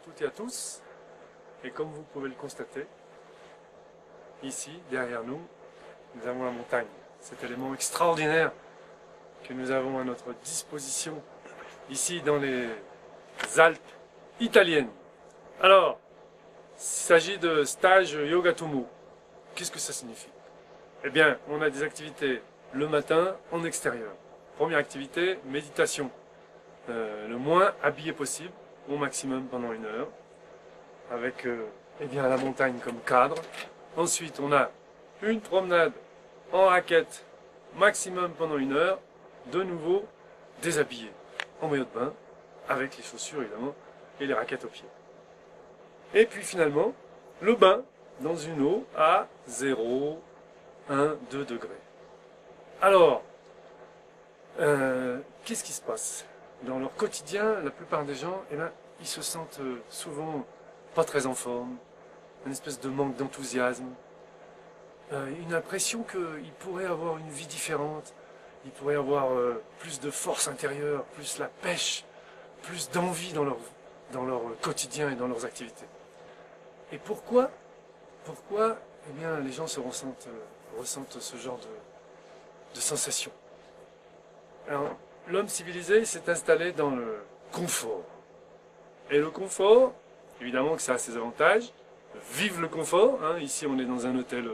toutes et à tous. Et comme vous pouvez le constater, ici, derrière nous, nous avons la montagne. Cet élément extraordinaire que nous avons à notre disposition, ici dans les Alpes italiennes. Alors, il s'agit de stage Yoga Tumu. Qu'est-ce que ça signifie? Eh bien, on a des activités le matin en extérieur. Première activité, méditation. Le moins habillé possible, au maximum pendant 1 heure, avec eh bien, la montagne comme cadre. Ensuite, on a une promenade en raquette, maximum pendant 1 heure, de nouveau déshabillé, en maillot de bain, avec les chaussures évidemment, et les raquettes aux pieds. Et puis finalement, le bain dans une eau à 0, 1, 2 degrés. Alors, qu'est-ce qui se passe? Dans leur quotidien, la plupart des gens, eh ben, ils se sentent souvent pas très en forme, une espèce de manque d'enthousiasme, une impression qu'ils pourraient avoir une vie différente, ils pourraient avoir plus de force intérieure, plus la pêche, plus d'envie dans leur quotidien et dans leurs activités. Et pourquoi eh bien, les gens ressentent ce genre de sensation? Alors, l'homme civilisé s'est installé dans le confort. Et le confort, évidemment que ça a ses avantages. Vive le confort, hein. Ici on est dans un hôtel,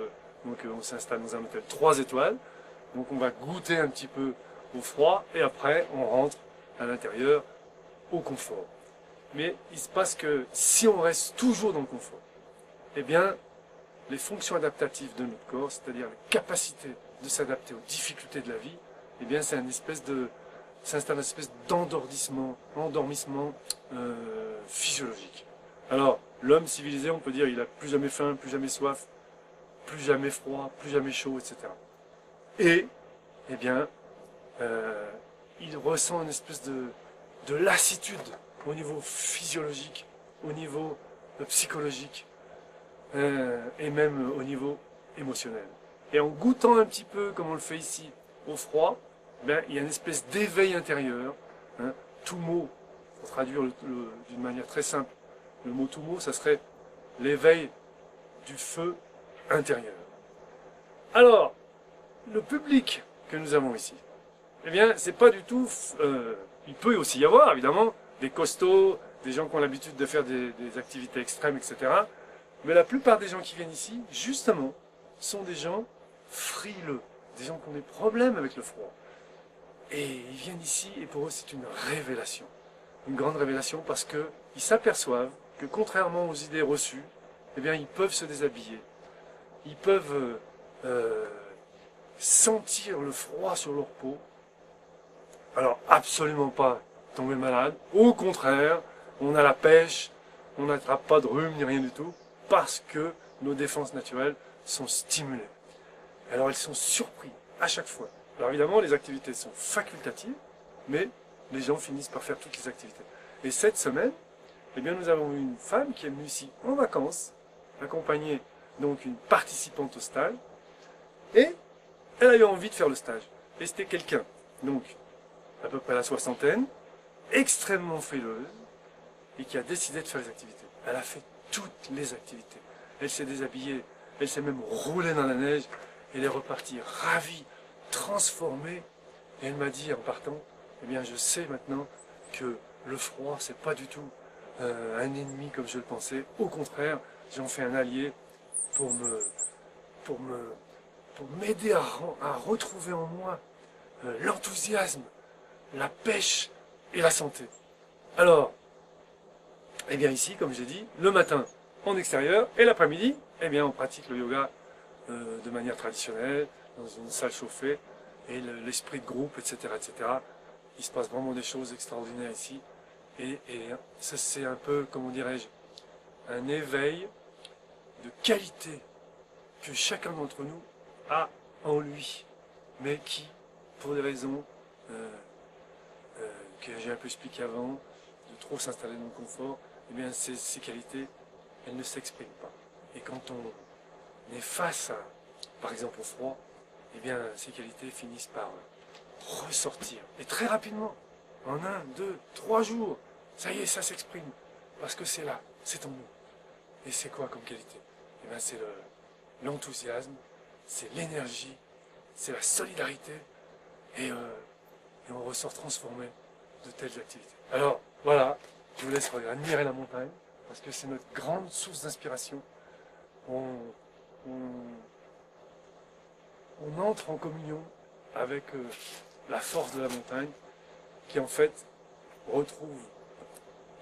donc on s'installe dans un hôtel 3 étoiles. Donc on va goûter un petit peu au froid et après on rentre à l'intérieur au confort. Mais il se passe que si on reste toujours dans le confort, eh bien les fonctions adaptatives de notre corps, c'est-à-dire la capacité de s'adapter aux difficultés de la vie, eh bien c'est s'installe une espèce endormissement physiologique. Alors, l'homme civilisé, on peut dire, il a plus jamais faim, plus jamais soif, plus jamais froid, plus jamais chaud, etc. Et, eh bien, il ressent une espèce de lassitude au niveau physiologique, au niveau psychologique, et même au niveau émotionnel. Et en goûtant un petit peu, comme on le fait ici, au froid, ben, il y a une espèce d'éveil intérieur. Hein. Tumo, pour traduire d'une manière très simple, le mot Tumo, ça serait l'éveil du feu intérieur. Alors, le public que nous avons ici, eh bien, c'est pas du tout... il peut aussi y avoir, évidemment, des costauds, des gens qui ont l'habitude de faire des activités extrêmes, etc. Mais la plupart des gens qui viennent ici, justement, sont des gens frileux, des gens qui ont des problèmes avec le froid. Et ils viennent ici et pour eux c'est une révélation. Une grande révélation parce qu'ils s'aperçoivent que contrairement aux idées reçues, eh bien ils peuvent se déshabiller. Ils peuvent sentir le froid sur leur peau. Alors absolument pas tomber malade. Au contraire, on a la pêche, on n'attrape pas de rhume ni rien du tout parce que nos défenses naturelles sont stimulées. Alors ils sont surpris à chaque fois. Alors évidemment, les activités sont facultatives, mais les gens finissent par faire toutes les activités. Et cette semaine, eh bien, nous avons une femme qui est venue ici en vacances, accompagner donc une participante au stage, et elle a eu envie de faire le stage. Et c'était quelqu'un, donc à peu près la soixantaine, extrêmement frileuse, et qui a décidé de faire les activités. Elle a fait toutes les activités. Elle s'est déshabillée, elle s'est même roulée dans la neige, elle est repartie ravie, transformée, et elle m'a dit en partant, eh bien je sais maintenant que le froid c'est pas du tout un ennemi comme je le pensais, au contraire j'en fais un allié pour m'aider à retrouver en moi l'enthousiasme, la pêche et la santé. Alors, eh bien ici comme j'ai dit, le matin en extérieur et l'après-midi, eh bien on pratique le yoga de manière traditionnelle, dans une salle chauffée, et l'esprit de groupe, etc., etc. Il se passe vraiment des choses extraordinaires ici. Et ça, c'est un peu, comment dirais-je, un éveil de qualité que chacun d'entre nous a en lui, mais qui, pour des raisons que j'ai un peu expliquées avant, de trop s'installer dans le confort, eh bien, ces qualités, elles ne s'expriment pas. Et quand on est face à, par exemple, au froid, eh bien, ces qualités finissent par ressortir. Et très rapidement, en 1, 2, 3 jours, ça y est, ça s'exprime. parce que c'est là, c'est en nous. Et c'est quoi comme qualité? Eh bien c'est l'enthousiasme, c'est l'énergie, c'est la solidarité, et on ressort transformé de telles activités. Alors voilà, je vous laisse admirer la montagne, parce que c'est notre grande source d'inspiration. On entre en communion avec la force de la montagne, qui en fait retrouve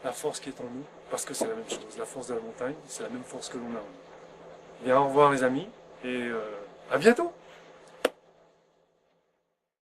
la force qui est en nous, parce que c'est la même chose. La force de la montagne, c'est la même force que l'on a en nous. Bien, au revoir les amis, et à bientôt!